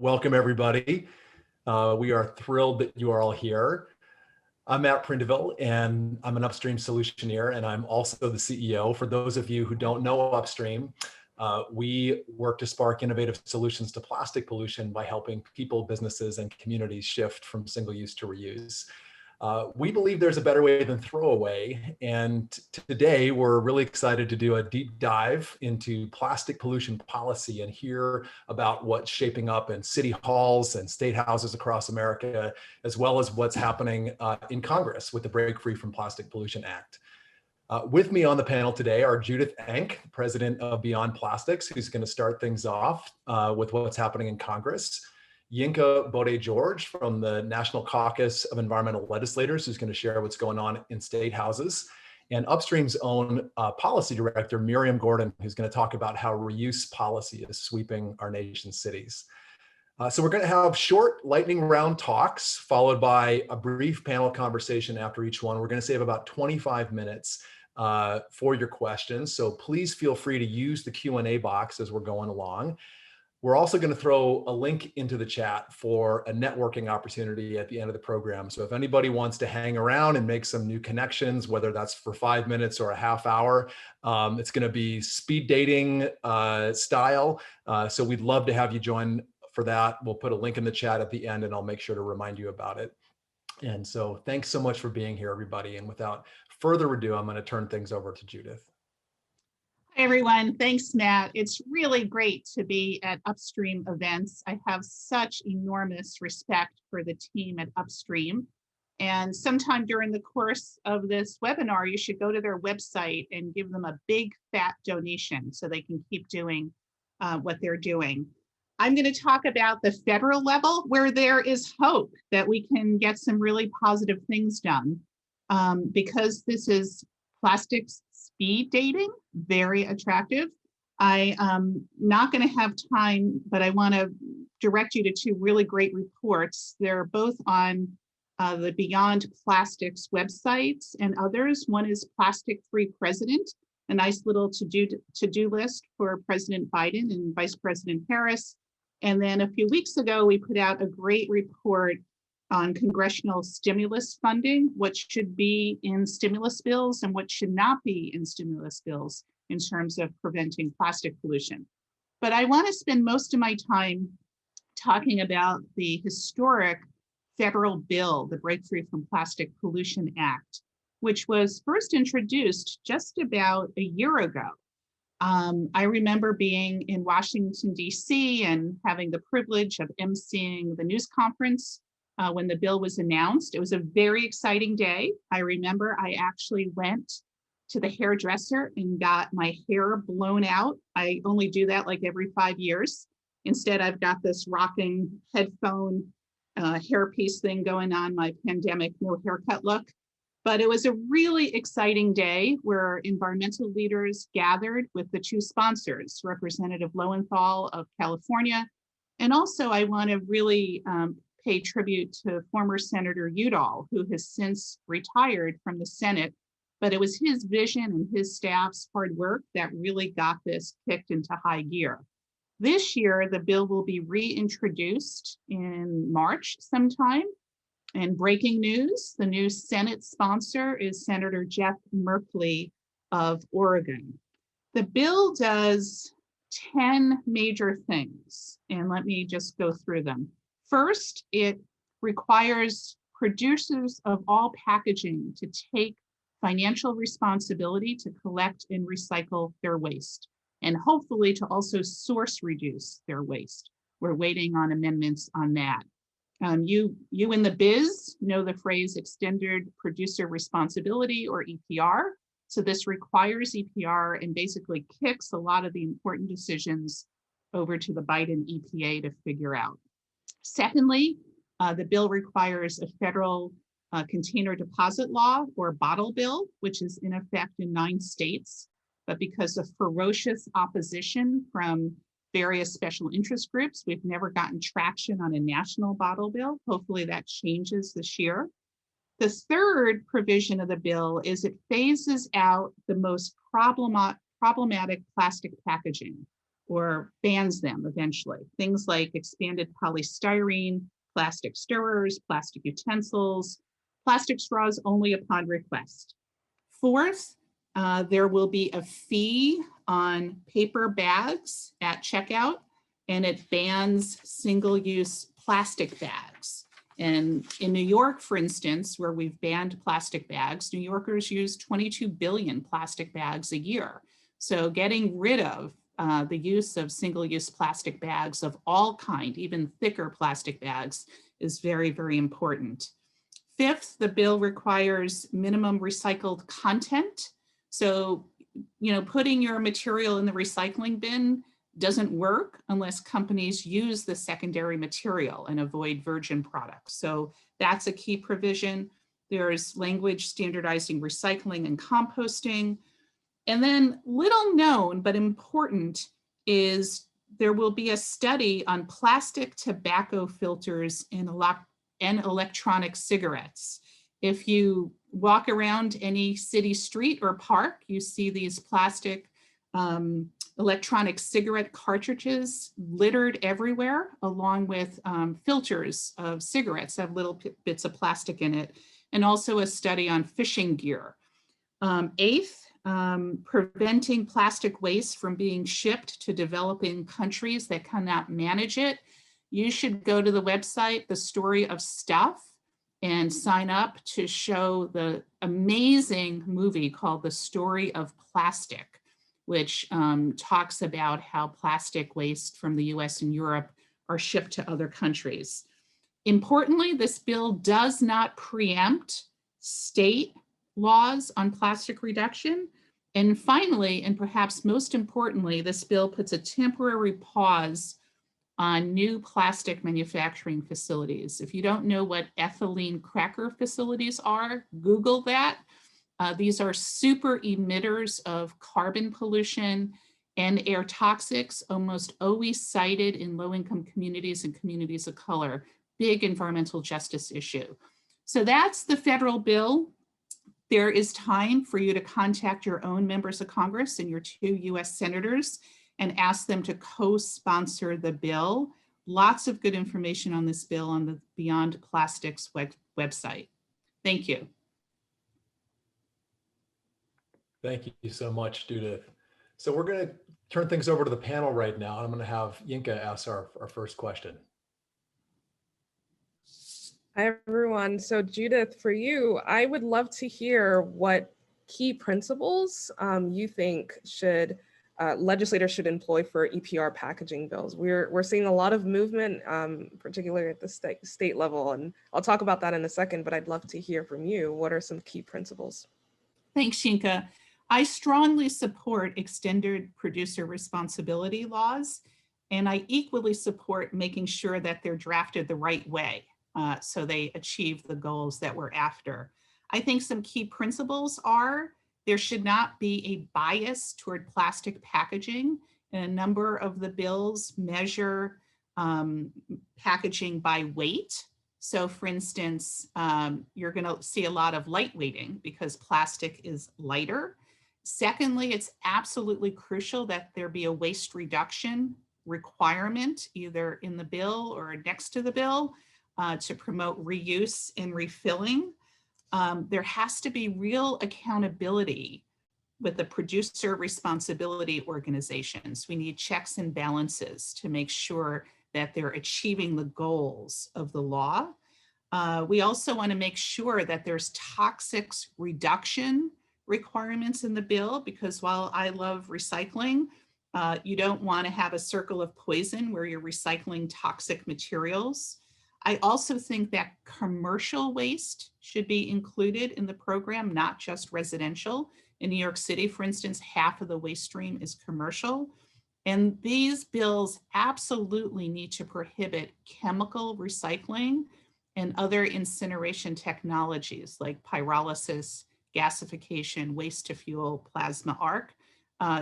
welcome everybody. We are thrilled that you are all here. I'm Matt Prindeville, and I'm an Upstream solutioneer, and I'm also the CEO. For those of you who don't know Upstream, we work to spark innovative solutions to plastic pollution by helping people, businesses, and communities shift from single-use to reuse. We believe there's a better way than throwaway, and today we're really excited to do a deep dive into plastic pollution policy and hear about what's shaping up in city halls and state houses across America, as well as what's happening in Congress with the Break Free from Plastic Pollution Act. With me on the panel today are Judith Enck, president of Beyond Plastics, who's going to start things off with what's happening in Congress. Yinka Bode-George from the National Caucus of Environmental Legislators, who's going to share what's going on in state houses. And Upstream's own policy director, Miriam Gordon, who's going to talk about how reuse policy is sweeping our nation's cities. So we're going to have short lightning round talks, followed by a brief panel conversation after each one. We're going to save about 25 minutes for your questions. So please feel free to use the Q&A box as we're going along. We're also going to throw a link into the chat for a networking opportunity at the end of the program. So if anybody wants to hang around and make some new connections, whether that's for 5 minutes or a half hour, it's going to be speed dating style. So we'd love to have you join for that. We'll put a link in the chat at the end, and I'll make sure to remind you about it. And so thanks so much for being here, everybody. And without further ado, I'm going to turn things over to Judith. Hi, everyone. Thanks, Matt. It's really great to be at Upstream events. I have such enormous respect for the team at Upstream. And sometime during the course of this webinar, you should go to their website and give them a big fat donation so they can keep doing what they're doing. I'm going to talk about the federal level where there is hope that we can get some really positive things done because this is plastics speed dating, very attractive. I'm not going to have time, but I want to direct you to two really great reports. They're both on the Beyond Plastics websites and others. One is Plastic Free President, a nice little to-do list for President Biden and Vice President Harris. And then a few weeks ago, we put out a great report on congressional stimulus funding, what should be in stimulus bills and what should not be in stimulus bills in terms of preventing plastic pollution. But I want to spend most of my time talking about the historic federal bill, the Break Free from Plastic Pollution Act, which was first introduced just about a year ago. I remember being in Washington, D.C. and having the privilege of emceeing the news conference when the bill was announced. It was a very exciting day. I remember I actually went to the hairdresser and got my hair blown out. I only do that like every 5 years. Instead, I've got this rocking headphone hairpiece thing going on, my pandemic no haircut look. But it was a really exciting day where environmental leaders gathered with the two sponsors, Representative Lowenthal of California. And also I want to really pay tribute to former Senator Udall, who has since retired from the Senate, but it was his vision and his staff's hard work that really got this kicked into high gear. This year, the bill will be reintroduced in March sometime. And breaking news, the new Senate sponsor is Senator Jeff Merkley of Oregon. The bill does 10 major things, and let me just go through them. First, it requires producers of all packaging to take financial responsibility to collect and recycle their waste, and hopefully to also source reduce their waste. We're waiting on amendments on that. You in the biz know the phrase extended producer responsibility, or EPR. So this requires EPR and basically kicks a lot of the important decisions over to the Biden EPA to figure out. Secondly, the bill requires a federal container deposit law, or bottle bill, which is in effect in 9 states. But because of ferocious opposition from various special interest groups, we've never gotten traction on a national bottle bill. Hopefully that changes this year. The third provision of the bill is it phases out the most problematic plastic packaging. or bans them eventually. Things like expanded polystyrene, plastic stirrers, plastic utensils, plastic straws only upon request. Fourth, there will be a fee on paper bags at checkout, and it bans single-use plastic bags. And in New York, for instance, where we've banned plastic bags, New Yorkers use 22 billion plastic bags a year. So getting rid of the use of single-use plastic bags of all kind, even thicker plastic bags, is very, very important. Fifth, the bill requires minimum recycled content. So, putting your material in the recycling bin doesn't work unless companies use the secondary material and avoid virgin products. So that's a key provision. There's language standardizing recycling and composting. And then little known but important is there will be a study on plastic tobacco filters in electronic cigarettes. If you walk around any city street or park, you see these plastic electronic cigarette cartridges littered everywhere, along with filters of cigarettes that have little bits of plastic in it, and also a study on fishing gear. Eighth, preventing plastic waste from being shipped to developing countries that cannot manage it. You should go to the website, The Story of Stuff, and sign up to show the amazing movie called The Story of Plastic, which talks about how plastic waste from the US and Europe are shipped to other countries. Importantly, this bill does not preempt state laws on plastic reduction. And finally, and perhaps most importantly, this bill puts a temporary pause on new plastic manufacturing facilities. If you don't know what ethylene cracker facilities are, Google that. These are super emitters of carbon pollution and air toxics, almost always cited in low-income communities and communities of color. Big environmental justice issue. So that's the federal bill. There is time for you to contact your own members of Congress and your 2 US senators and ask them to co-sponsor the bill. Lots of good information on this bill on the Beyond Plastics website. Thank you. Thank you so much, Judith. So we're going to turn things over to the panel right now. I'm going to have Yinka ask our first question. Hi, everyone. So Judith, for you, I would love to hear what key principles you think legislators should employ for EPR packaging bills. We're seeing a lot of movement, particularly at the state level, and I'll talk about that in a second, but I'd love to hear from you. What are some key principles? Thanks, Yinka. I strongly support extended producer responsibility laws, and I equally support making sure that they're drafted the right way so they achieve the goals that we're after. I think some key principles are there should not be a bias toward plastic packaging, and a number of the bills measure packaging by weight. So for instance, you're gonna see a lot of lightweighting because plastic is lighter. Secondly, it's absolutely crucial that there be a waste reduction requirement either in the bill or next to the bill to promote reuse and refilling. There has to be real accountability with the producer responsibility organizations. We need checks and balances to make sure that they're achieving the goals of the law. We also want to make sure that there's toxics reduction requirements in the bill, because while I love recycling, you don't want to have a circle of poison where you're recycling toxic materials. I also think that commercial waste should be included in the program, not just residential. In New York City, for instance, half of the waste stream is commercial. And these bills absolutely need to prohibit chemical recycling and other incineration technologies like pyrolysis, gasification, waste to fuel, plasma arc.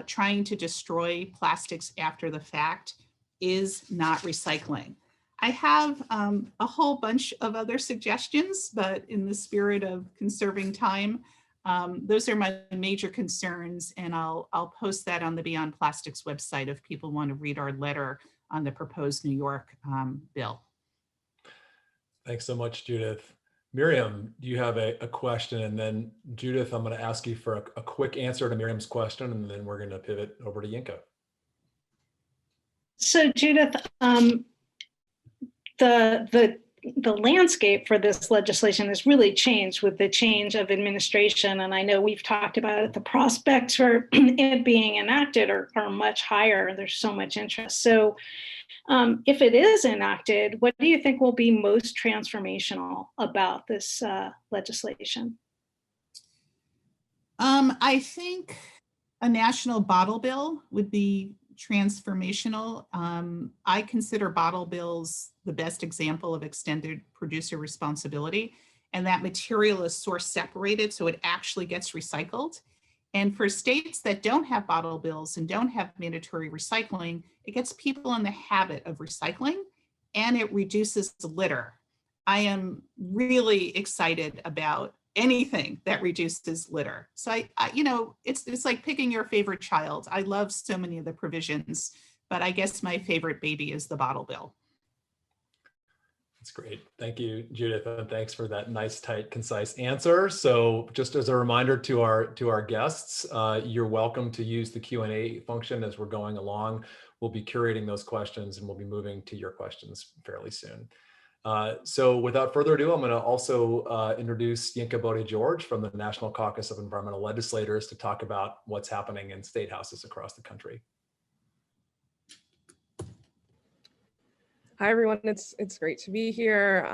Trying to destroy plastics after the fact is not recycling. I have a whole bunch of other suggestions, but in the spirit of conserving time, Those are my major concerns, and I'll post that on the Beyond Plastics website if people want to read our letter on the proposed New York bill. Thanks so much, Judith. Miriam, do you have a question? And then Judith, I'm going to ask you for a quick answer to Miriam's question, and then we're going to pivot over to Yinka. So Judith, the landscape for this legislation has really changed with the change of administration. And I know we've talked about it, the prospects for it being enacted are much higher. There's so much interest. So if it is enacted, what do you think will be most transformational about this legislation? I think a national bottle bill would be transformational. I consider bottle bills the best example of extended producer responsibility, and that material is source separated, so it actually gets recycled. And for states that don't have bottle bills and don't have mandatory recycling, it gets people in the habit of recycling, and it reduces litter. I am really excited about anything that reduces litter. So I it's like picking your favorite child. I love so many of the provisions, but I guess my favorite baby is the bottle bill. That's great. Thank you, Judith, and thanks for that nice, tight, concise answer. So just as a reminder to our guests, you're welcome to use the Q&A function as we're going along. We'll be curating those questions, and we'll be moving to your questions fairly soon. So without further ado, I'm going to also introduce Yinka Bode-George from the National Caucus of Environmental Legislators to talk about what's happening in state houses across the country. Hi, everyone. It's great to be here.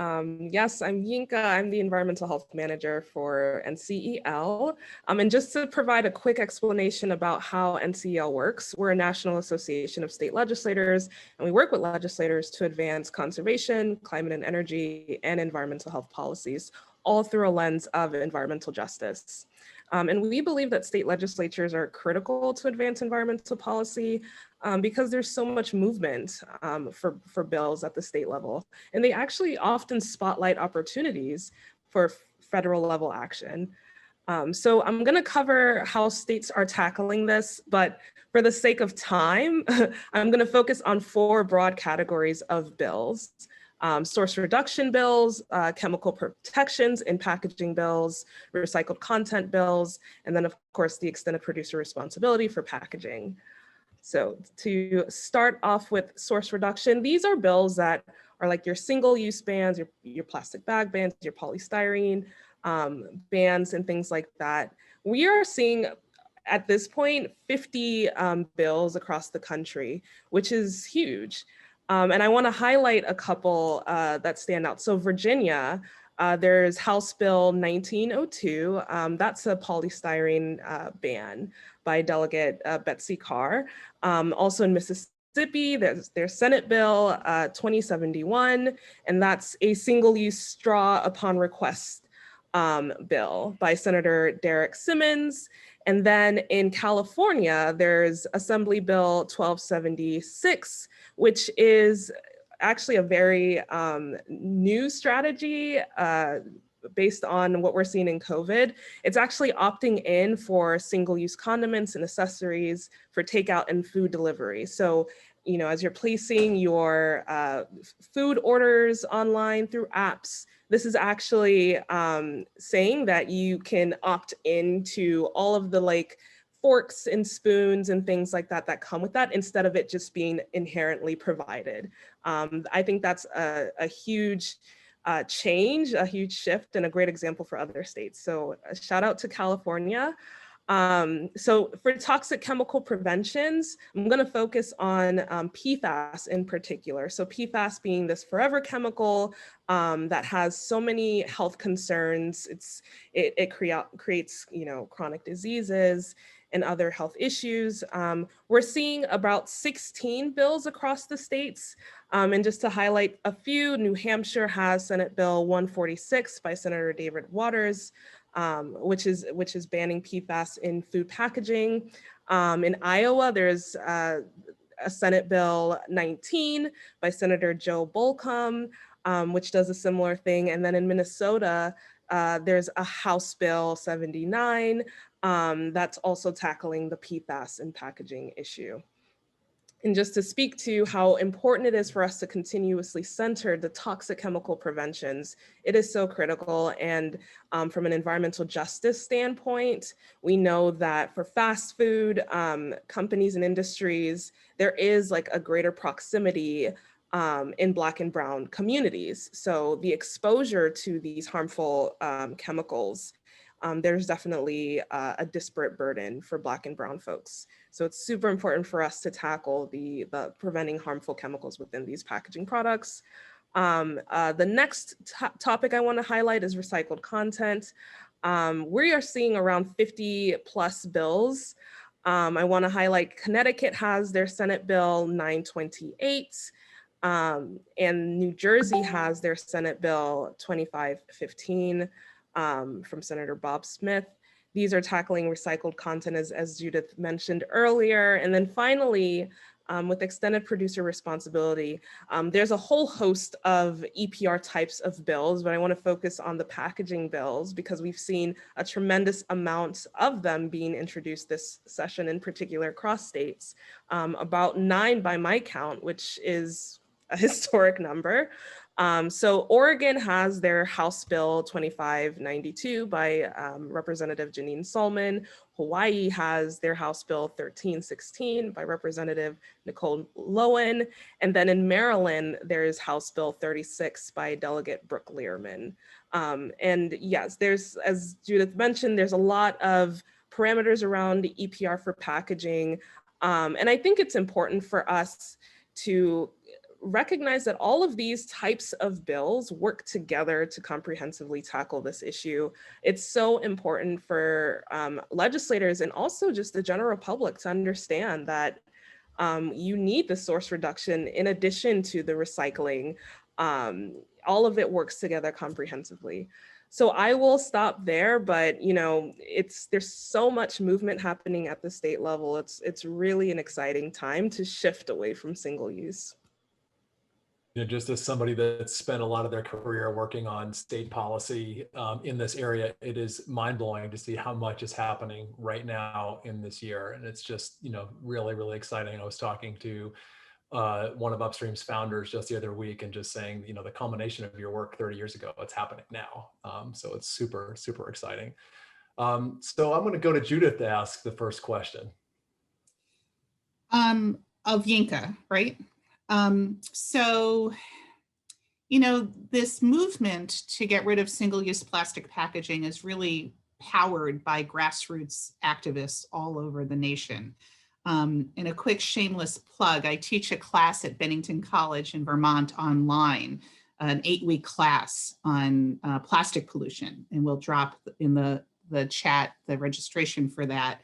Yes, I'm Yinka. I'm the Environmental Health Manager for NCEL. And just to provide a quick explanation about how NCEL works, we're a national association of state legislators, and we work with legislators to advance conservation, climate and energy, and environmental health policies, all through a lens of environmental justice. And we believe that state legislatures are critical to advance environmental policy because there's so much movement for bills at the state level. And they actually often spotlight opportunities for federal level action. So I'm going to cover how states are tackling this, but for the sake of time, I'm going to focus on 4 broad categories of bills. Source reduction bills, chemical protections in packaging bills, recycled content bills, and then of course the extended producer responsibility for packaging. So to start off with source reduction, these are bills that are like your single-use bans, your plastic bag bans, your polystyrene bans, and things like that. We are seeing at this point 50 bills across the country, which is huge. And I want to highlight a couple that stand out. So Virginia, there's House Bill 1902. That's a polystyrene ban by Delegate Betsy Carr. Also in Mississippi, there's Senate Bill 2071, and that's a single-use straw upon request bill by Senator Derek Simmons. And then in California, there's Assembly Bill 1276, which is actually a very new strategy based on what we're seeing in COVID. It's actually opting in for single-use condiments and accessories for takeout and food delivery. So, you know, as you're placing your food orders online through apps, this is actually saying that you can opt into all of the like forks and spoons and things like that that come with that, instead of it just being inherently provided. I think that's a huge change, a huge shift, and a great example for other states. So a shout out to California. So for toxic chemical preventions, I'm going to focus on PFAS in particular. So PFAS being this forever chemical that has so many health concerns. It creates, you know, chronic diseases and other health issues. We're seeing about 16 bills across the states. And just to highlight a few, New Hampshire has Senate Bill 146 by Senator David Waters, which is banning PFAS in food packaging. In Iowa, there's a Senate Bill 19 by Senator Joe Bolcom, which does a similar thing. And then in Minnesota, There's a House Bill 79 that's also tackling the PFAS in packaging issue. And just to speak to how important it is for us to continuously center the toxic chemical preventions, it is so critical. And from an environmental justice standpoint, we know that for fast food companies and industries, there is like a greater proximity in Black and Brown communities. So the exposure to these harmful chemicals, there's definitely a disparate burden for Black and Brown folks. So it's super important for us to tackle the preventing harmful chemicals within these packaging products. The next topic I want to highlight is recycled content. We are seeing around 50 plus bills. I want to highlight Connecticut has their Senate Bill 928, and New Jersey has their Senate Bill 2515 from Senator Bob Smith. These are tackling recycled content, as Judith mentioned earlier. And then finally, with extended producer responsibility, there's a whole host of EPR types of bills, but I want to focus on the packaging bills because we've seen a tremendous amount of them being introduced this session, in particular across states, about 9 by my count, which is a historic number. So Oregon has their House Bill 2592 by Representative Janine Solomon. Hawaii has their House Bill 1316 by Representative Nicole Lowen. And then in Maryland, there is House Bill 36 by Delegate Brooke Learman. And yes, there's, as Judith mentioned, there's a lot of parameters around EPR for packaging. And I think it's important for us to recognize that all of these types of bills work together to comprehensively tackle this issue. It's so important for legislators and also just the general public to understand that you need the source reduction in addition to the recycling. All of it works together comprehensively. So I will stop there, but you know, there's so much movement happening at the state level. It's really an exciting time to shift away from single use. You know, just as somebody that's spent a lot of their career working on state policy in this area, it is mind-blowing to see how much is happening right now in this year. And it's just, you know, really, really exciting. I was talking to one of Upstream's founders just the other week and just saying, you know, the culmination of your work 30 years ago, it's happening now. So it's super, super exciting. So I'm going to go to Judith to ask the first question. Of Yinka, right? So, you know, this movement to get rid of single-use plastic packaging is really powered by grassroots activists all over the nation. And a quick shameless plug, I teach a class at Bennington College in Vermont online, an 8-week class on plastic pollution, and we'll drop in the chat the registration for that.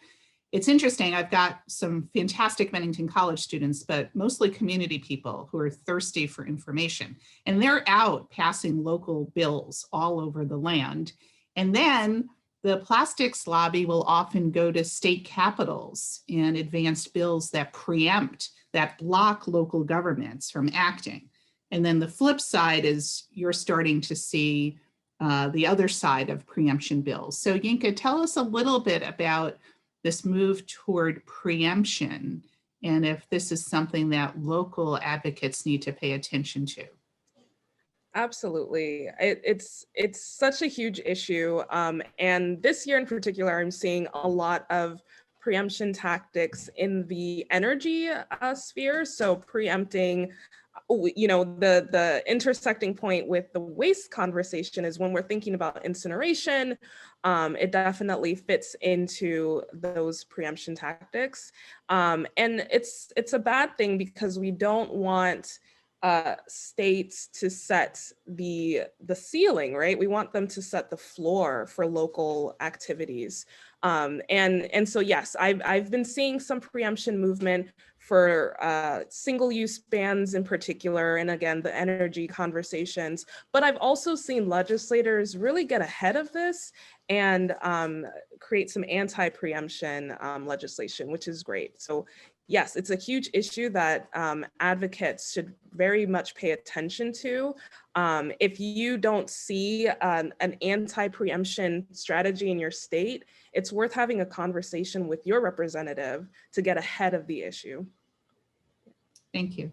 It's interesting, I've got some fantastic Bennington College students, but mostly community people who are thirsty for information. And they're out passing local bills all over the land. And then the plastics lobby will often go to state capitals and advance bills that preempt, that block local governments from acting. And then the flip side is you're starting to see the other side of preemption bills. So Yinka, tell us a little bit about this move toward preemption, and if this is something that local advocates need to pay attention to. Absolutely. It's such a huge issue. And this year in particular, I'm seeing a lot of preemption tactics in the energy sphere. So preempting, you know, the intersecting point with the waste conversation is when we're thinking about incineration, it definitely fits into those preemption tactics. And it's a bad thing because we don't want states to set the ceiling, right? We want them to set the floor for local activities. And so, yes, I've been seeing some preemption movement for single-use bans in particular, and again, the energy conversations. But I've also seen legislators really get ahead of this and create some anti-preemption legislation, which is great. So yes, it's a huge issue that advocates should very much pay attention to. If you don't see an anti-preemption strategy in your state, it's worth having a conversation with your representative to get ahead of the issue. Thank you.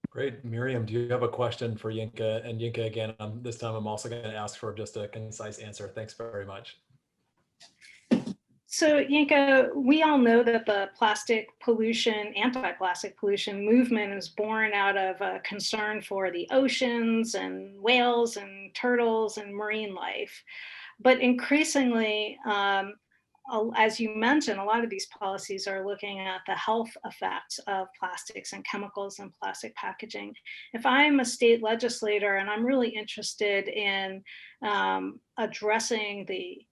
Great. Miriam, do you have a question for Yinka? And Yinka, again, this time I'm also going to ask for just a concise answer. Thanks very much. So Yinka, we all know that the plastic pollution, anti-plastic pollution movement is born out of a concern for the oceans and whales and turtles and marine life. But increasingly, as you mentioned, a lot of these policies are looking at the health effects of plastics and chemicals and plastic packaging. If I'm a state legislator and I'm really interested in addressing the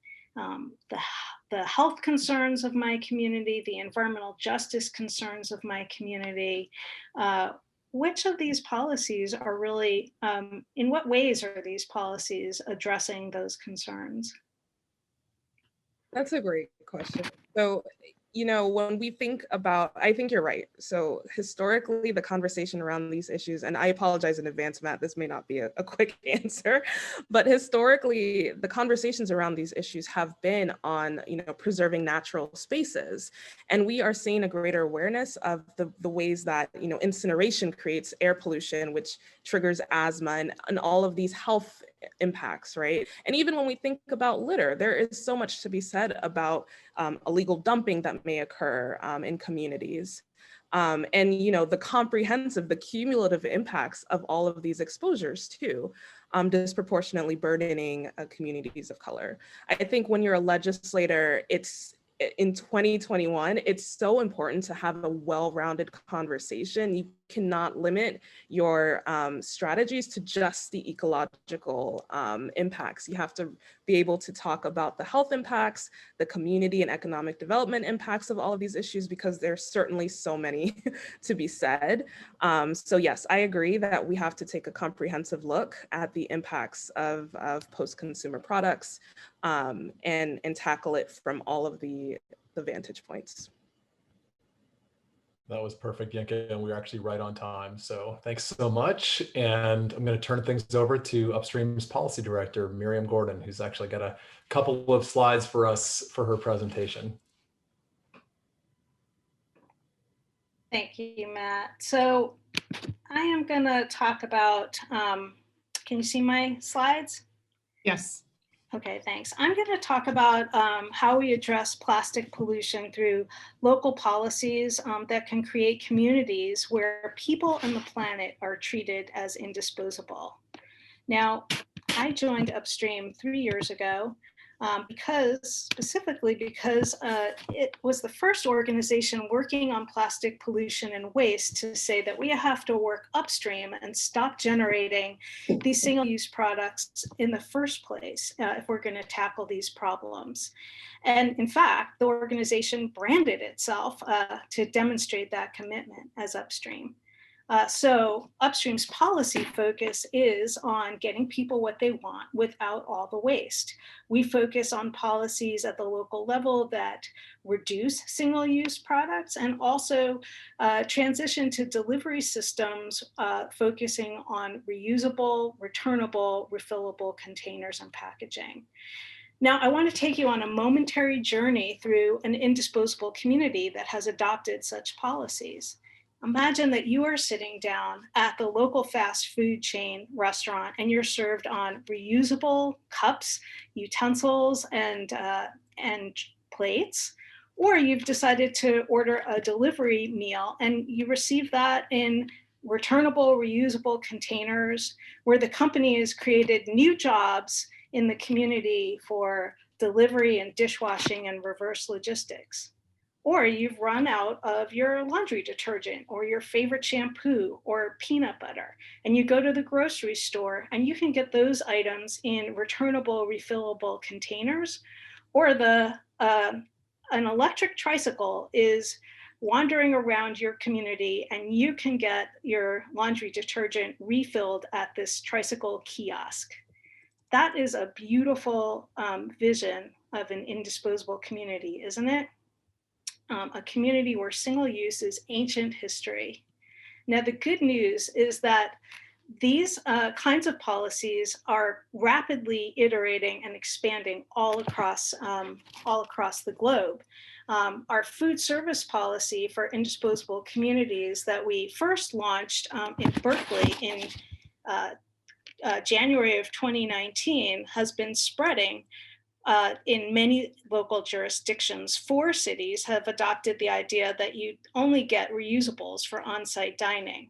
health concerns of my community, the environmental justice concerns of my community, which of these policies are really, in what ways are these policies addressing those concerns? That's a great question. So, you know, when we think about, I think you're right. So historically, the conversation around these issues, and I apologize in advance, Matt, this may not be a quick answer, but historically, the conversations around these issues have been on, you know, preserving natural spaces. And we are seeing a greater awareness of the ways that, you know, incineration creates air pollution, which triggers asthma and all of these health impacts, right? And even when we think about litter, there is so much to be said about illegal dumping that may occur in communities. And, you know, the cumulative impacts of all of these exposures too, disproportionately burdening communities of color. I think when you're a legislator, in 2021, it's so important to have a well-rounded conversation. You cannot limit your strategies to just the ecological impacts. You have to be able to talk about the health impacts, the community and economic development impacts of all of these issues, because there's certainly so many to be said. So yes, I agree that we have to take a comprehensive look at the impacts of post-consumer products and tackle it from all of the vantage points. That was perfect, Yinka, and we were actually right on time. So thanks so much. And I'm going to turn things over to Upstream's Policy Director, Miriam Gordon, who's actually got a couple of slides for us for her presentation. Thank you, Matt. So I am going to talk about, can you see my slides? Yes. Okay, thanks. I'm going to talk about how we address plastic pollution through local policies that can create communities where people and the planet are treated as indisposable. Now, I joined Upstream 3 years ago specifically because it was the first organization working on plastic pollution and waste to say that we have to work upstream and stop generating these single-use products in the first place if we're going to tackle these problems. And in fact, the organization branded itself to demonstrate that commitment as Upstream. So Upstream's policy focus is on getting people what they want without all the waste. We focus on policies at the local level that reduce single-use products and also transition to delivery systems focusing on reusable, returnable, refillable containers and packaging. Now, I want to take you on a momentary journey through an indisposable community that has adopted such policies. Imagine that you are sitting down at the local fast food chain restaurant and you're served on reusable cups, utensils, and plates, or you've decided to order a delivery meal and you receive that in returnable, reusable containers where the company has created new jobs in the community for delivery and dishwashing and reverse logistics. Or you've run out of your laundry detergent or your favorite shampoo or peanut butter, and you go to the grocery store and you can get those items in returnable, refillable containers, or an electric tricycle is wandering around your community and you can get your laundry detergent refilled at this tricycle kiosk. That is a beautiful vision of an indisposable community, isn't it? a community where single use is ancient history. Now, the good news is that these kinds of policies are rapidly iterating and expanding all across the globe. Our food service policy for indisposable communities that we first launched in Berkeley in January of 2019 has been spreading in many local jurisdictions. 4 cities have adopted the idea that you only get reusables for on-site dining.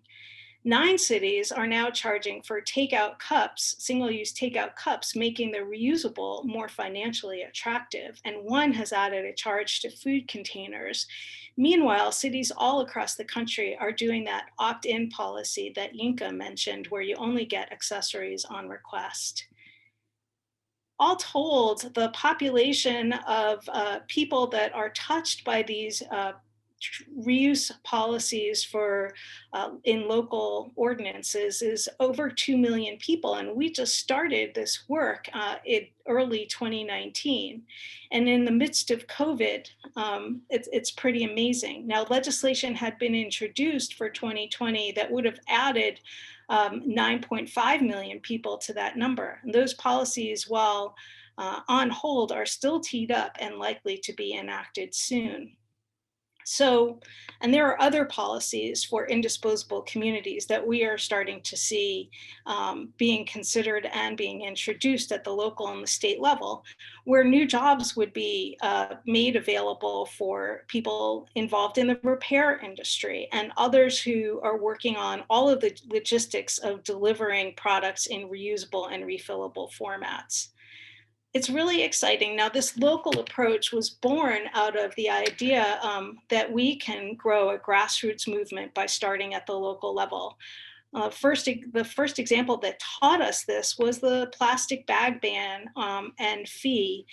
9 cities are now charging for takeout cups, single-use takeout cups, making the reusable more financially attractive. And 1 has added a charge to food containers. Meanwhile, cities all across the country are doing that opt-in policy that Yinka mentioned, where you only get accessories on request. All told, the population of people that are touched by these reuse policies for in local ordinances is over 2 million people, and we just started this work in early 2019. And in the midst of COVID, it's pretty amazing. Now, legislation had been introduced for 2020 that would have added 9.5 million people to that number. And those policies, while on hold, are still teed up and likely to be enacted soon. So, and there are other policies for indisposable communities that we are starting to see being considered and being introduced at the local and the state level, where new jobs would be made available for people involved in the repair industry and others who are working on all of the logistics of delivering products in reusable and refillable formats. It's really exciting. Now, this local approach was born out of the idea that we can grow a grassroots movement by starting at the local level. The first example that taught us this was the plastic bag ban and fee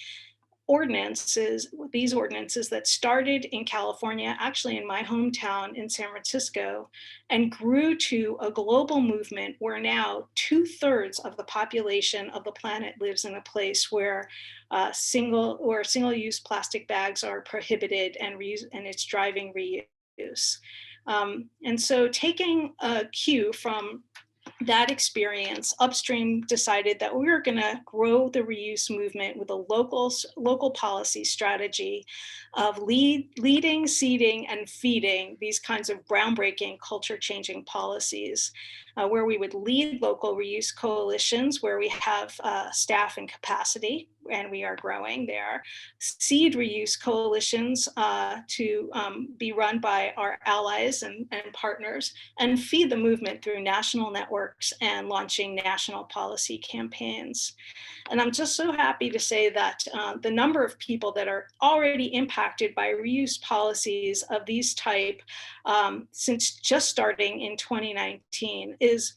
ordinances, these ordinances that started in California, actually in my hometown in San Francisco, and grew to a global movement where now 2/3 of the population of the planet lives in a place where single-use plastic bags are prohibited and it's driving reuse. And so taking a cue from that experience, Upstream decided that we were going to grow the reuse movement with a local policy strategy of leading, seeding, and feeding these kinds of groundbreaking, culture-changing policies, where we would lead local reuse coalitions where we have staff and capacity, and we are growing there. Seed reuse coalitions to be run by our allies and partners, and feed the movement through national networks and launching national policy campaigns. And I'm just so happy to say that the number of people that are already impacted by reuse policies of these type since just starting in 2019 is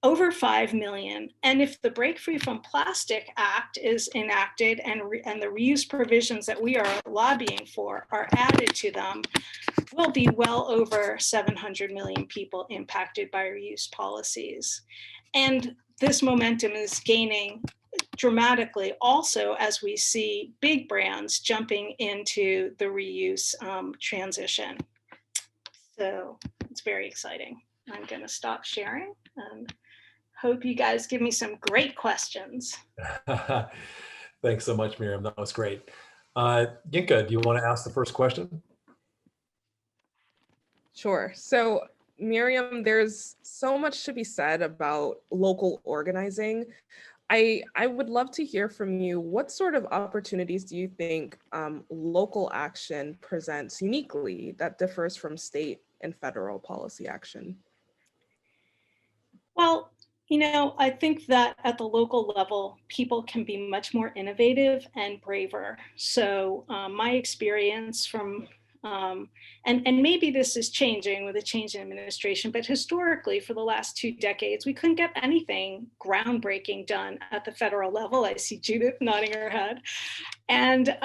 over 5 million. And if the Break Free from Plastic Act is enacted and the reuse provisions that we are lobbying for are added to them, we'll be well over 700 million people impacted by reuse policies. And this momentum is gaining dramatically also as we see big brands jumping into the reuse transition. So it's very exciting. I'm going to stop sharing and hope you guys give me some great questions. Thanks so much, Miriam. That was great. Yinka, do you want to ask the first question? Sure. So Miriam, there's so much to be said about local organizing. I would love to hear from you. What sort of opportunities do you think local action presents uniquely that differs from state and federal policy action? Well, you know, I think that at the local level, people can be much more innovative and braver. So my experience from, and maybe this is changing with a change in administration, but historically for the last 2 decades, we couldn't get anything groundbreaking done at the federal level. I see Judith nodding her head. And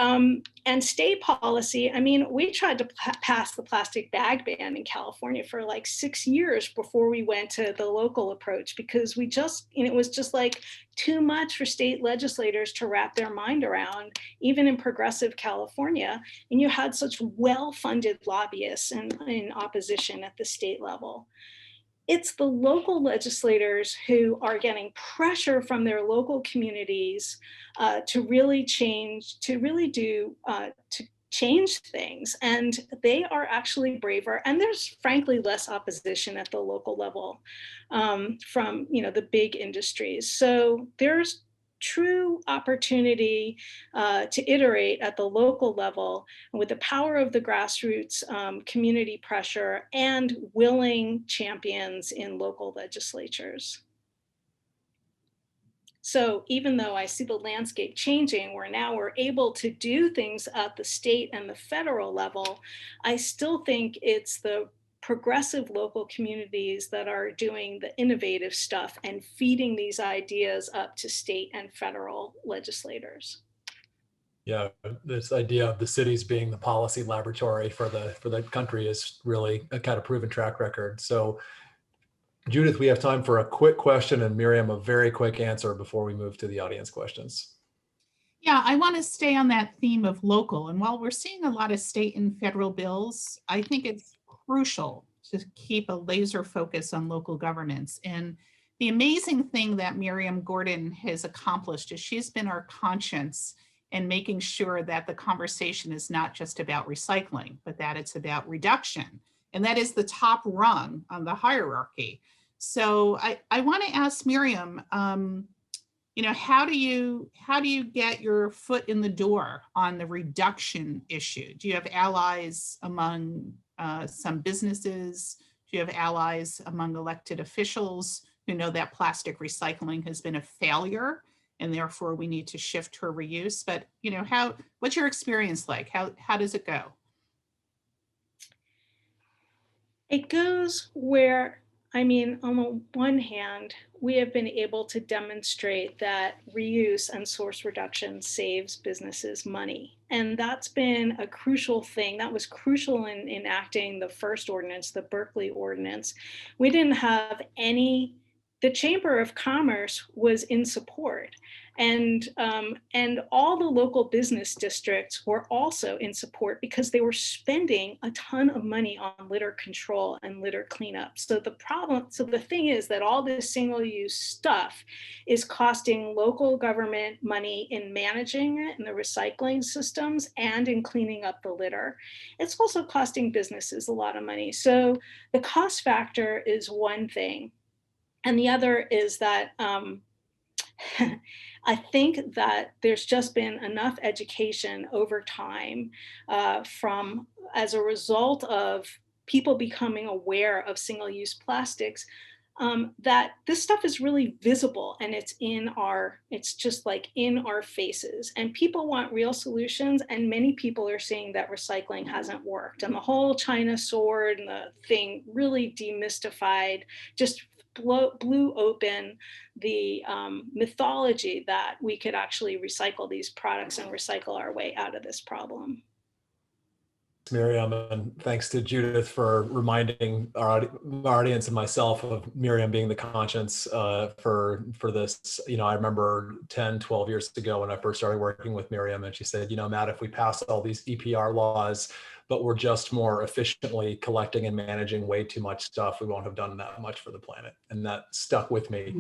And state policy, I mean, we tried to pass the plastic bag ban in California for like 6 years before we went to the local approach, because we just, it was just like too much for state legislators to wrap their mind around, even in progressive California. And you had such well-funded lobbyists in opposition at the state level. It's the local legislators who are getting pressure from their local communities to really change, to change things. And they are actually braver. And there's frankly less opposition at the local level from the big industries. So there's true opportunity to iterate at the local level with the power of the grassroots community pressure and willing champions in local legislatures. So even though I see the landscape changing, where now we're able to do things at the state and the federal level, I still think it's the progressive local communities that are doing the innovative stuff and feeding these ideas up to state and federal legislators. Yeah, this idea of the cities being the policy laboratory for the country is really a kind of proven track record. So Judith, we have time for a quick question, and Miriam, a very quick answer before we move to the audience questions. Yeah, I want to stay on that theme of local. And while we're seeing a lot of state and federal bills, I think it's crucial to keep a laser focus on local governments. And the amazing thing that Miriam Gordon has accomplished is she's been our conscience in making sure that the conversation is not just about recycling, but that it's about reduction. And that is the top rung on the hierarchy. So I want to ask Miriam, how do you get your foot in the door on the reduction issue? Do you have allies among some businesses? Do you have allies among elected officials who know that plastic recycling has been a failure and therefore we need to shift to reuse? But what's your experience like? How does it go? It goes where, on the one hand, we have been able to demonstrate that reuse and source reduction saves businesses money. And that's been a crucial thing. That was crucial in enacting the first ordinance, the Berkeley ordinance. We didn't have the Chamber of Commerce was in support. And all the local business districts were also in support because they were spending a ton of money on litter control and litter cleanup. So the thing is that all this single-use stuff is costing local government money in managing it in the recycling systems and in cleaning up the litter. It's also costing businesses a lot of money. So the cost factor is one thing. And the other is that I think that there's just been enough education over time as a result of people becoming aware of single-use plastics, that this stuff is really visible and it's just like in our faces, and people want real solutions. And many people are saying that recycling hasn't worked, and the whole China sword and the thing really demystified, just blew open the mythology that we could actually recycle these products and recycle our way out of this problem. Miriam, and thanks to Judith for reminding our audience and myself of Miriam being the conscience for this. I remember 10, 12 years ago when I first started working with Miriam, and she said, Matt, if we pass all these EPR laws, but we're just more efficiently collecting and managing way too much stuff, we won't have done that much for the planet. And that stuck with me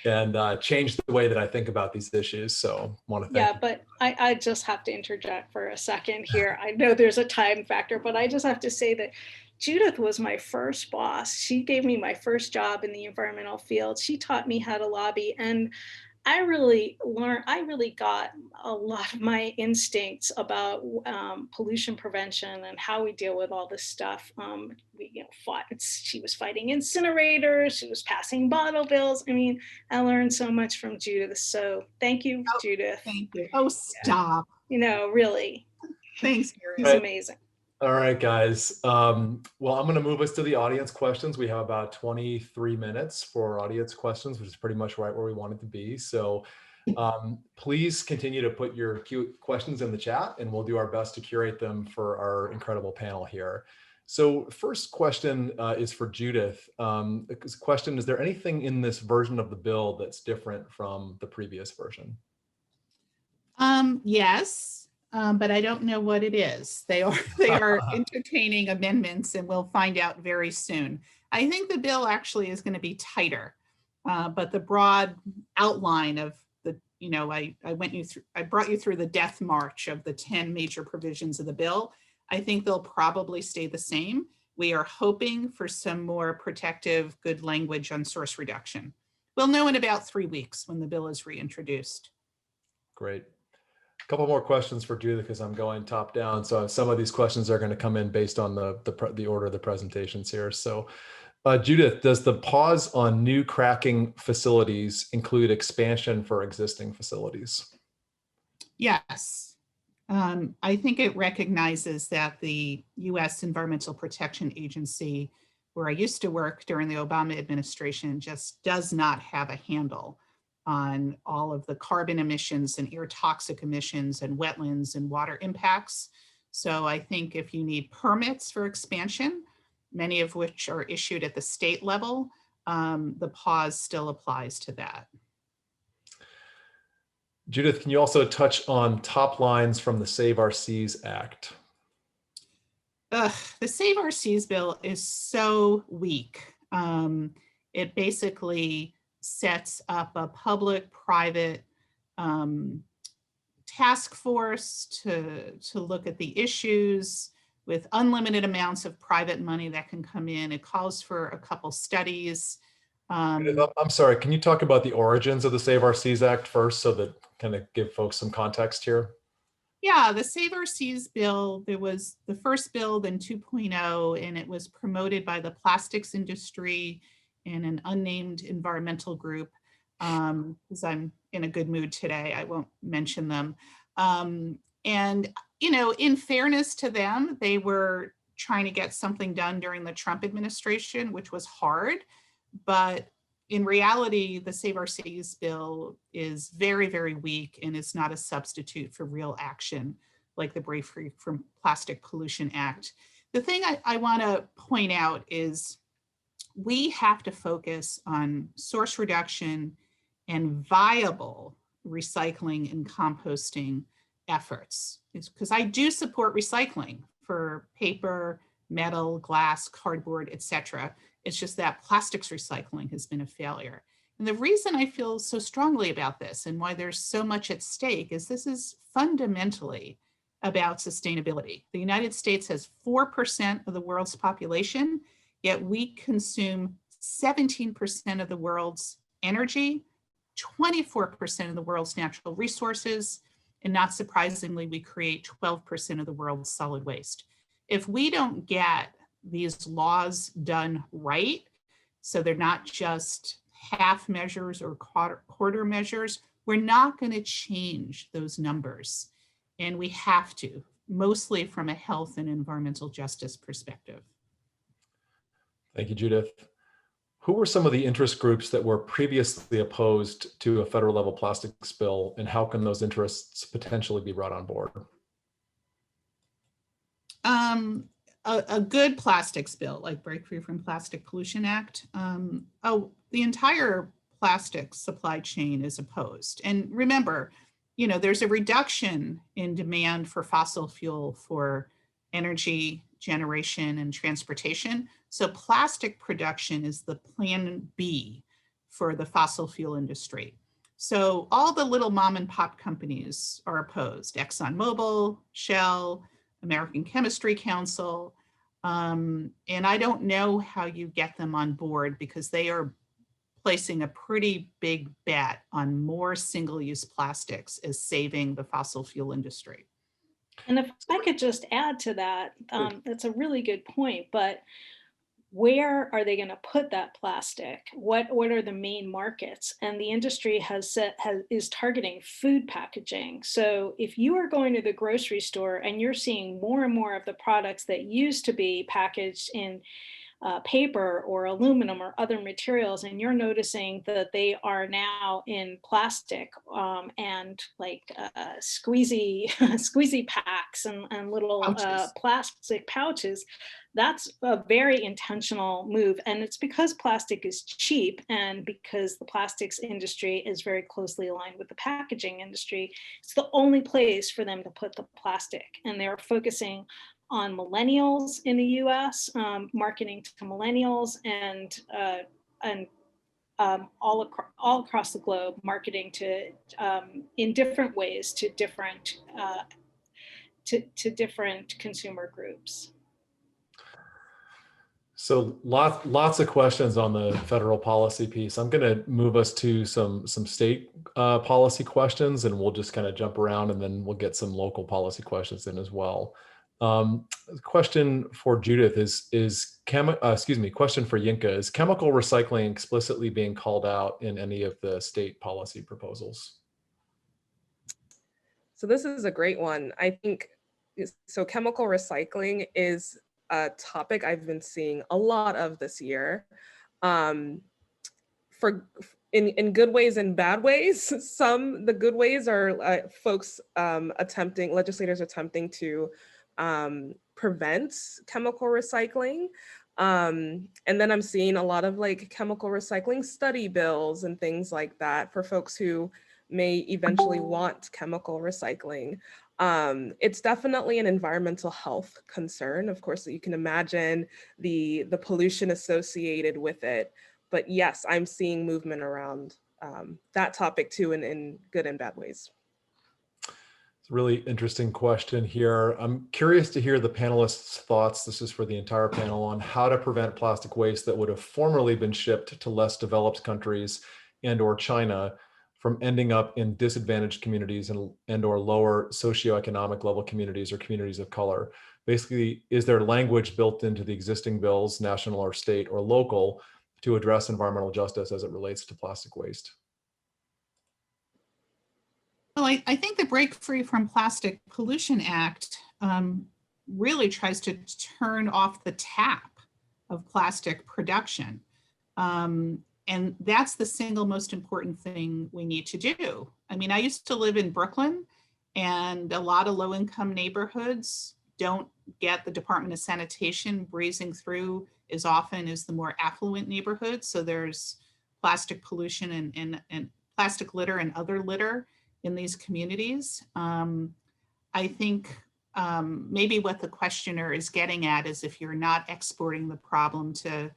and changed the way that I think about these issues. So I want to thank you. But I just have to interject for a second here. I know there's a time factor, but I just have to say that Judith was my first boss. She gave me my first job in the environmental field. She taught me how to lobby, and I really got a lot of my instincts about pollution prevention and how we deal with all this stuff. She was fighting incinerators, she was passing bottle bills. I learned so much from Judith. So thank you, Judith. Thank you. Oh, stop. Really. Thanks, Miriam. It's amazing. All right, guys. Well, I'm going to move us to the audience questions. We have about 23 minutes for audience questions, which is pretty much right where we want it to be. So Please continue to put your questions in the chat and we'll do our best to curate them for our incredible panel here. So first question is for Judith. The question, is there anything in this version of the bill that's different from the previous version? Yes, but I don't know what it is. They are entertaining amendments and we'll find out very soon. I think the bill actually is going to be tighter, but the broad outline of the, I brought you through the death march of the 10 major provisions of the bill. I think they'll probably stay the same. We are hoping for some more protective, good language on source reduction. We'll know in about 3 weeks when the bill is reintroduced. Great. A couple more questions for Judith because I'm going top down. So some of these questions are going to come in based on the order of the presentations here. So Judith, does the pause on new cracking facilities include expansion for existing facilities? Yes. I think it recognizes that the U.S. Environmental Protection Agency, where I used to work during the Obama administration, just does not have a handle on all of the carbon emissions and air toxic emissions and wetlands and water impacts. So I think if you need permits for expansion, many of which are issued at the state level, the pause still applies to that. Judith, can you also touch on top lines from the Save Our Seas Act? The Save Our Seas bill is so weak. It basically sets up a public-private task force to look at the issues with unlimited amounts of private money that can come in. It calls for a couple studies. I'm sorry, can you talk about the origins of the Save Our Seas Act first so that kind of give folks some context here? Yeah, the Save Our Seas bill, there was the first bill, then 2.0, and it was promoted by the plastics industry and an unnamed environmental group. Because I'm in a good mood today, I won't mention them. And, in fairness to them, they were trying to get something done during the Trump administration, which was hard. But in reality, the Save Our Seas bill is very, very weak and is not a substitute for real action like the Break Free from Plastic Pollution Act. The thing I want to point out is we have to focus on source reduction and viable recycling and composting efforts. Because I do support recycling for paper, metal, glass, cardboard, etc. It's just that plastics recycling has been a failure. And the reason I feel so strongly about this and why there's so much at stake is this is fundamentally about sustainability. The United States has 4% of the world's population, yet we consume 17% of the world's energy, 24% of the world's natural resources, and not surprisingly, we create 12% of the world's solid waste. If we don't get these laws done right, so they're not just half measures or quarter measures, we're not going to change those numbers. And we have to, mostly from a health and environmental justice perspective. Thank you, Judith. Who were some of the interest groups that were previously opposed to a federal level plastics bill, and how can those interests potentially be brought on board? A good plastics bill, like Break Free from Plastic Pollution Act. The entire plastic supply chain is opposed. And remember, there's a reduction in demand for fossil fuel for energy generation and transportation. So plastic production is the plan B for the fossil fuel industry. So all the little mom and pop companies are opposed: ExxonMobil, Shell, American Chemistry Council. And I don't know how you get them on board because they are placing a pretty big bet on more single-use plastics as saving the fossil fuel industry. And if I could just add to that, that's a really good point, but where are they going to put that plastic? What are the main markets? And the industry is targeting food packaging. So if you are going to the grocery store and you're seeing more and more of the products that used to be packaged in paper or aluminum or other materials, and you're noticing that they are now in plastic and like squeezy squeezy packs and little plastic pouches. That's a very intentional move, and it's because plastic is cheap and because the plastics industry is very closely aligned with the packaging industry. It's the only place for them to put the plastic, and they're focusing on millennials in the US, marketing to millennials, and all across the globe, marketing to in different ways to different consumer groups. So lots of questions on the federal policy piece. I'm going to move us to some state policy questions, and we'll just kind of jump around, and then we'll get some local policy questions in as well. Question for Judith question for Yinka, is chemical recycling explicitly being called out in any of the state policy proposals? So this is a great one. I think, so chemical recycling is a topic I've been seeing a lot of this year, in good ways and bad ways. The good ways are legislators attempting to prevent chemical recycling. And then I'm seeing a lot of like chemical recycling study bills and things like that for folks who may eventually want chemical recycling. It's definitely an environmental health concern. Of course, you can imagine the pollution associated with it. But yes, I'm seeing movement around that topic too, in good and bad ways. It's a really interesting question here. I'm curious to hear the panelists' thoughts. This is for the entire panel, on how to prevent plastic waste that would have formerly been shipped to less developed countries and/or China from ending up in disadvantaged communities and/or lower socioeconomic level communities or communities of color. Basically, is there language built into the existing bills, national or state or local, to address environmental justice as it relates to plastic waste? Well, I think the Break Free from Plastic Pollution Act really tries to turn off the tap of plastic production. And that's the single most important thing we need to do. I mean, I used to live in Brooklyn, and a lot of low-income neighborhoods don't get the Department of Sanitation breezing through as often as the more affluent neighborhoods. So there's plastic pollution and plastic litter and other litter in these communities. I think maybe what the questioner is getting at is, if you're not exporting the problem to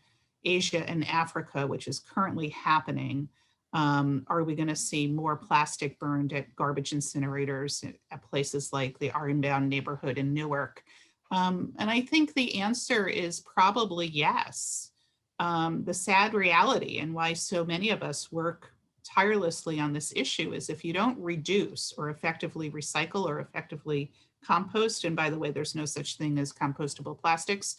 Asia and Africa, which is currently happening, are we going to see more plastic burned at garbage incinerators at places like the Ironbound neighborhood in Newark? And I think the answer is probably yes. The sad reality, and why so many of us work tirelessly on this issue, is if you don't reduce or effectively recycle or effectively compost, and by the way, there's no such thing as compostable plastics,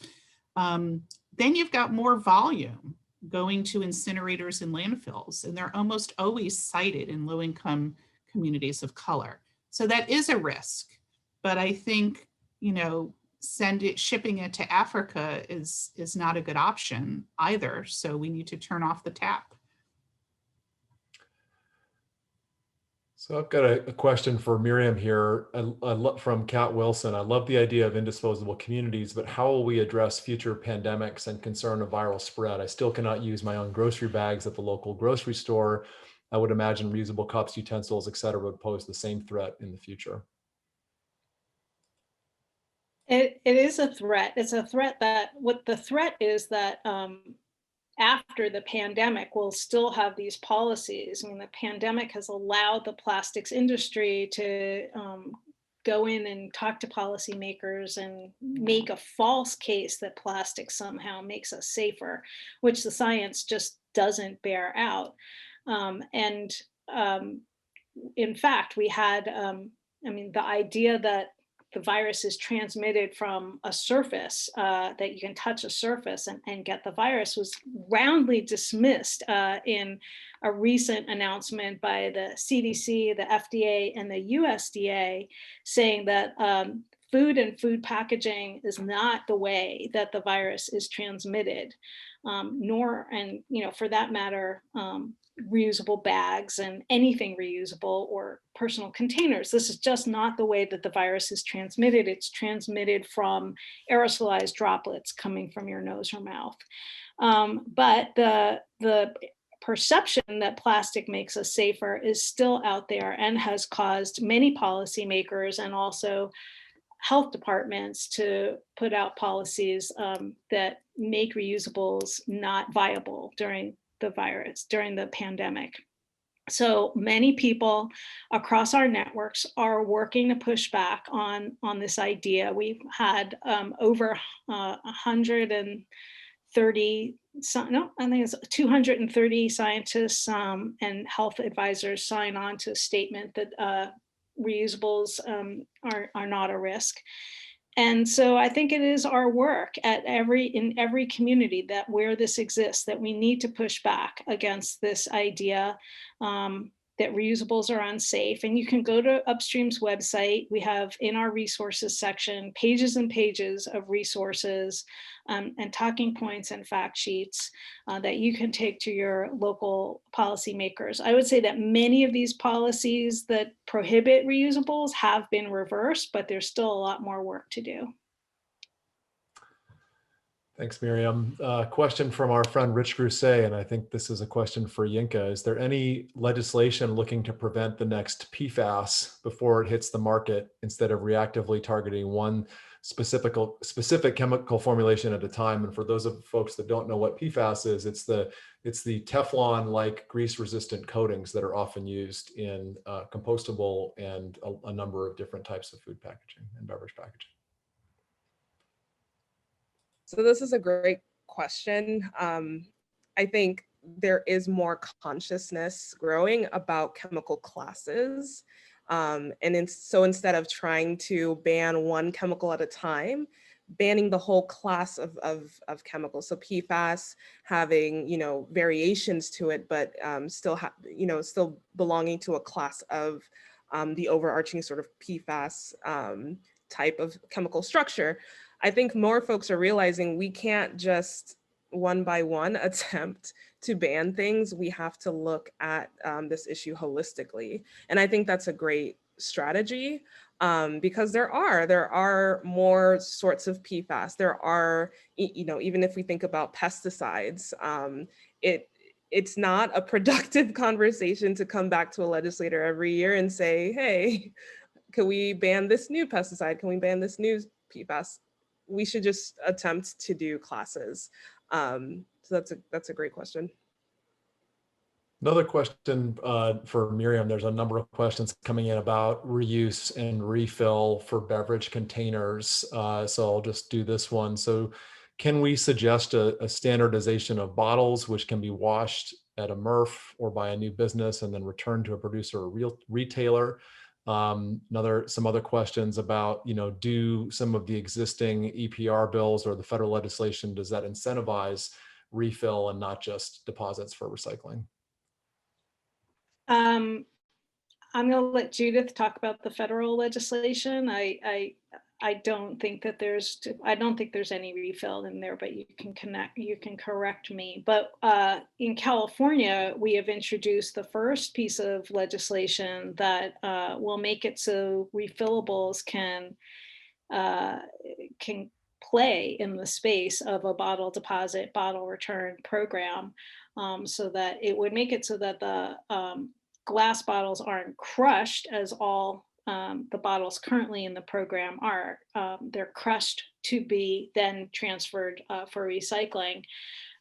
then you've got more volume going to incinerators and landfills, and they're almost always sited in low-income communities of color. So that is a risk, but I think, shipping it to Africa is not a good option either. So we need to turn off the tap. So I've got a question for Miriam here from Kat Wilson. I love the idea of indisposable communities, but how will we address future pandemics and concern of viral spread? I still cannot use my own grocery bags at the local grocery store. I would imagine reusable cups, utensils, et cetera, would pose the same threat in the future. It is a threat. It's a threat that, what the threat is that after the pandemic, we'll still have these policies. I mean, the pandemic has allowed the plastics industry to go in and talk to policymakers and make a false case that plastic somehow makes us safer, which the science just doesn't bear out. In fact, we had, the idea that the virus is transmitted from a surface, that you can touch a surface and get the virus, was roundly dismissed in a recent announcement by the CDC, the FDA, and the USDA, saying that food and food packaging is not the way that the virus is transmitted, nor, and for that matter, reusable bags and anything reusable or personal containers. This is just not the way that the virus is transmitted. It's transmitted from aerosolized droplets coming from your nose or mouth. But the perception that plastic makes us safer is still out there and has caused many policymakers and also health departments to put out policies that make reusables not viable during the pandemic. So many people across our networks are working to push back on this idea. We've had over 130, no, I think it's 230 scientists and health advisors sign on to a statement that reusables are not a risk. And so I think it is our work in every community that where this exists, that we need to push back against this idea that reusables are unsafe. And you can go to Upstream's website. We have in our resources section, pages and pages of resources and talking points and fact sheets that you can take to your local policymakers. I would say that many of these policies that prohibit reusables have been reversed, but there's still a lot more work to do. Thanks, Miriam. Question from our friend Rich Grousset, and I think this is a question for Yinka. Is there any legislation looking to prevent the next PFAS before it hits the market instead of reactively targeting one specific chemical formulation at a time? And for those of folks that don't know what PFAS is, it's the Teflon-like grease-resistant coatings that are often used in compostable and a number of different types of food packaging and beverage packaging. So this is a great question. I think there is more consciousness growing about chemical classes. So instead of trying to ban one chemical at a time, banning the whole class of chemicals. So PFAS having, variations to it, but still belonging to a class of the overarching sort of PFAS type of chemical structure. I think more folks are realizing we can't just one by one attempt to ban things. We have to look at this issue holistically. And I think that's a great strategy because there are more sorts of PFAS. There are, even if we think about pesticides, it's not a productive conversation to come back to a legislator every year and say, hey, can we ban this new pesticide? Can we ban this new PFAS? We should just attempt to do classes. So that's a great question. Another question for Miriam. There's a number of questions coming in about reuse and refill for beverage containers. So I'll just do this one. So can we suggest a standardization of bottles which can be washed at a MRF or by a new business and then returned to a producer or retailer? Some other questions about, do some of the existing EPR bills or the federal legislation, does that incentivize refill and not just deposits for recycling? I'm going to let Judith talk about the federal legislation. I don't think there's any refill in there, but you can correct me. But in California, we have introduced the first piece of legislation that will make it so refillables can play in the space of a bottle deposit, bottle return program, so that it would make it so that the glass bottles aren't crushed as all the bottles currently in the program are. They're crushed to be then transferred for recycling.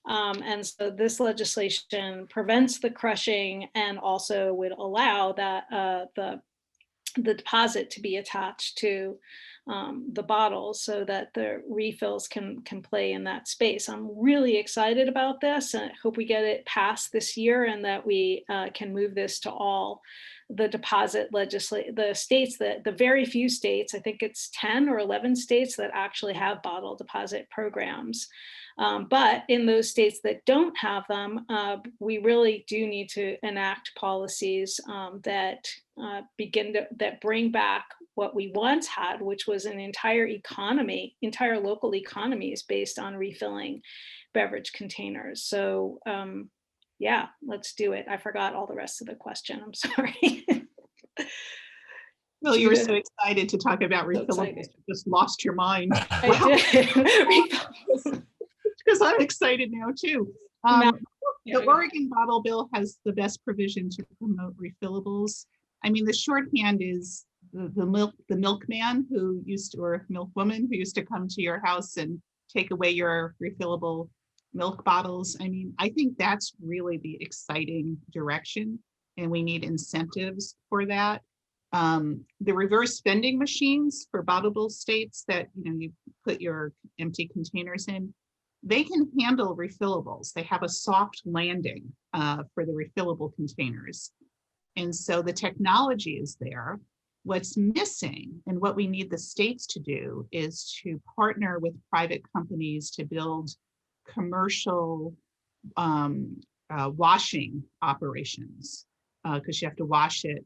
And so this legislation prevents the crushing and also would allow that the deposit to be attached to the bottles so that the refills can play in that space. I'm really excited about this and I hope we get it passed this year and that we can move this to all the deposit the states that the very few states, I think it's 10 or 11 states that actually have bottle deposit programs. But in those states that don't have them, we really do need to enact policies that bring back what we once had, which was an entire economy, entire local economies based on refilling beverage containers. So yeah, let's do it. I forgot all the rest of the question. I'm sorry. Well, you were so excited to talk about refillables, you just lost your mind. I did. Because I'm excited now too. The Oregon bottle bill has the best provision to promote refillables. I mean, the shorthand is the milkman who used to, or milkwoman who used to come to your house and take away your refillable milk bottles. I mean, I think that's really the exciting direction, and we need incentives for that. The reverse vending machines for bottleable states that, you know, you put your empty containers in, they can handle refillables. They have a soft landing for the refillable containers. And so the technology is there. What's missing and what we need the states to do is to partner with private companies to build commercial washing operations, because you have to wash it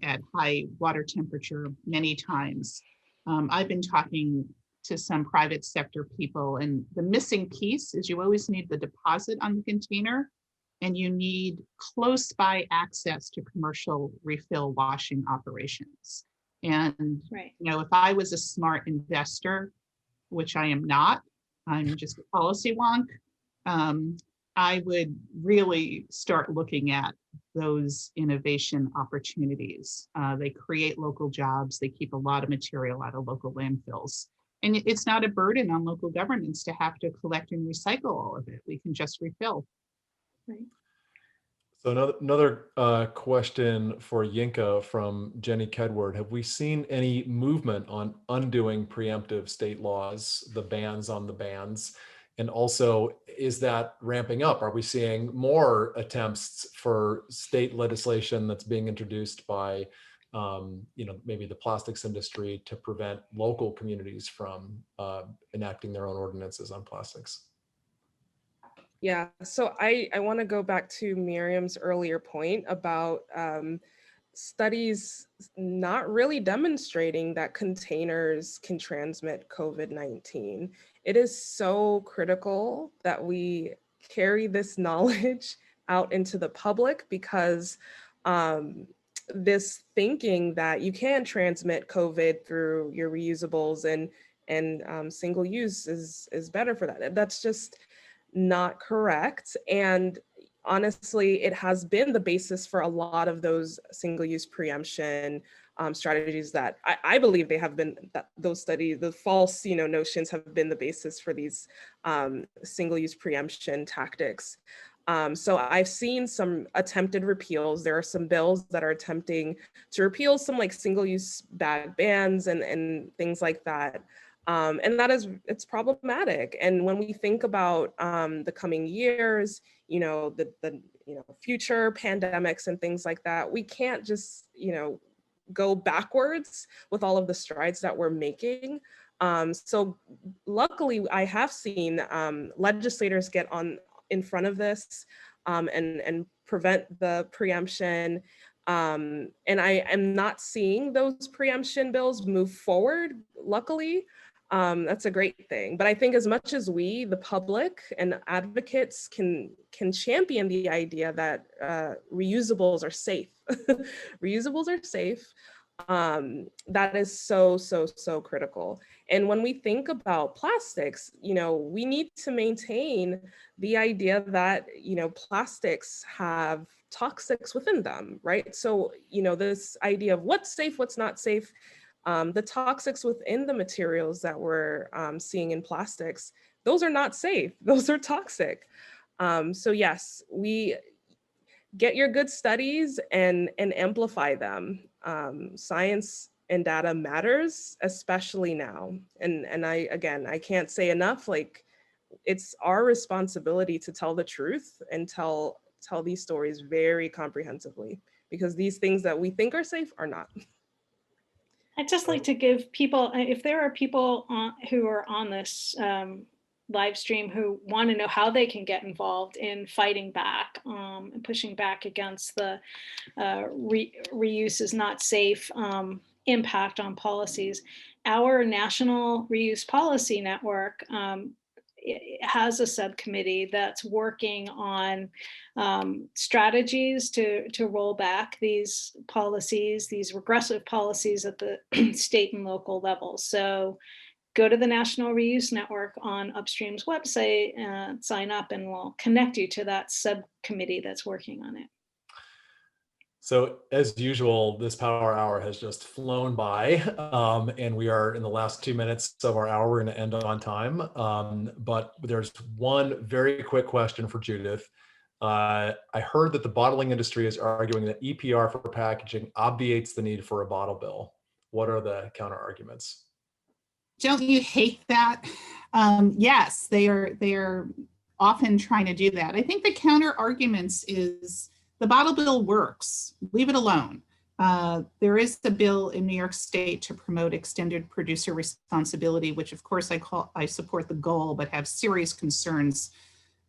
at high water temperature many times. I've been talking to some private sector people, and the missing piece is you always need the deposit on the container, and you need close by access to commercial refill washing operations. And right. You know, if I was a smart investor, which I am not, I'm just a policy wonk, I would really start looking at those innovation opportunities. They create local jobs, they keep a lot of material out of local landfills. And it's not a burden on local governments to have to collect and recycle all of it. We can just refill. Right. So another question for Yinka from Jenny Kedward. Have we seen any movement on undoing preemptive state laws, the bans on the bans? And also, is that ramping up? Are we seeing more attempts for state legislation that's being introduced by you know, maybe the plastics industry to prevent local communities from enacting their own ordinances on plastics? Yeah, so I want to go back to Miriam's earlier point about studies not really demonstrating that containers can transmit COVID-19. It is so critical that we carry this knowledge out into the public, because this thinking that you can transmit COVID through your reusables and single use is better for that. That's just not correct. And honestly, it has been the basis for a lot of those single-use preemption strategies that I believe they have been, that those studies, the false, you know, notions have been the basis for these single-use preemption tactics. So I've seen some attempted repeals. There are some bills that are attempting to repeal some like single-use bag bans and things like that. And that is, it's problematic. And when we think about the coming years, you know, the future pandemics and things like that, we can't just, you know, go backwards with all of the strides that we're making. So luckily, I have seen legislators get in front of this and prevent the preemption. And I am not seeing those preemption bills move forward, luckily. That's a great thing. But I think as much as we, the public and advocates, can champion the idea that reusables are safe, reusables are safe, that is so critical. And when we think about plastics, you know, we need to maintain the idea that, you know, plastics have toxics within them, right? So, you know, this idea of what's safe, what's not safe, the toxics within the materials that we're seeing in plastics, those are not safe, those are toxic. So yes, we get your good studies and amplify them. Science and data matters, especially now. And I can't say enough, like, it's our responsibility to tell the truth and tell these stories very comprehensively, because these things that we think are safe are not. I'd just like to give people, if there are people who are on this live stream who want to know how they can get involved in fighting back and pushing back against the reuse is not safe impact on policies, our National Reuse Policy Network it has a subcommittee that's working on strategies to roll back these policies, these regressive policies at the state and local level. So go to the National Reuse Network on Upstream's website and sign up, and we'll connect you to that subcommittee that's working on it. So as usual, this power hour has just flown by, and we are in the last 2 minutes of our hour. We're going to end on time, but there's one very quick question for Judith. I heard that the bottling industry is arguing that EPR for packaging obviates the need for a bottle bill. What are the counter arguments? Don't you hate that? Yes, they are often trying to do that. I think the counter arguments is the bottle bill works. Leave it alone. There is the bill in New York State to promote extended producer responsibility, which of course I support the goal, but have serious concerns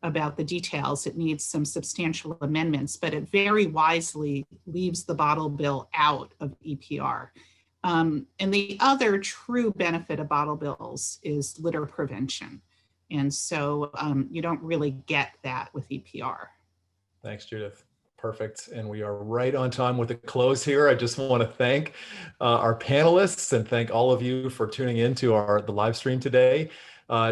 about the details. It needs some substantial amendments, but it very wisely leaves the bottle bill out of EPR. And the other true benefit of bottle bills is litter prevention. And so you don't really get that with EPR. Thanks, Judith. Perfect. And we are right on time with the close here. I just want to thank our panelists and thank all of you for tuning in to the live stream today.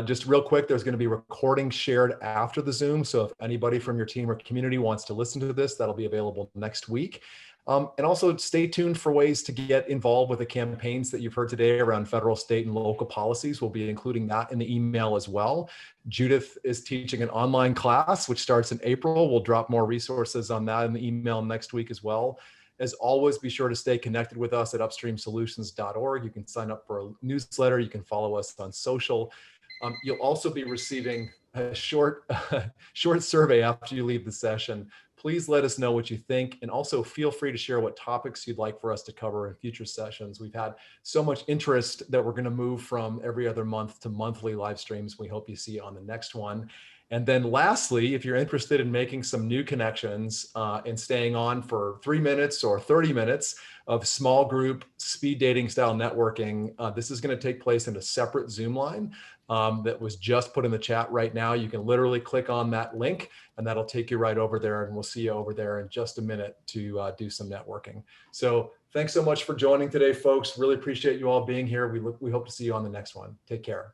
Just real quick, there's going to be recordings shared after the Zoom. So if anybody from your team or community wants to listen to this, that'll be available next week. And also stay tuned for ways to get involved with the campaigns that you've heard today around federal, state, and local policies. We'll be including that in the email as well. Judith is teaching an online class, which starts in April. We'll drop more resources on that in the email next week as well. As always, be sure to stay connected with us at upstreamsolutions.org. You can sign up for a newsletter. You can follow us on social. You'll also be receiving a short survey after you leave the session. Please let us know what you think, and also feel free to share what topics you'd like for us to cover in future sessions. We've had so much interest that we're going to move from every other month to monthly live streams. We hope you see you on the next one. And then lastly, if you're interested in making some new connections and staying on for 3 minutes or 30 minutes of small group speed dating style networking, this is going to take place in a separate Zoom line that was just put in the chat right now. You can literally click on that link and that'll take you right over there, and we'll see you over there in just a minute to do some networking. So thanks so much for joining today, folks. Really appreciate you all being here. We hope to see you on the next one. Take care.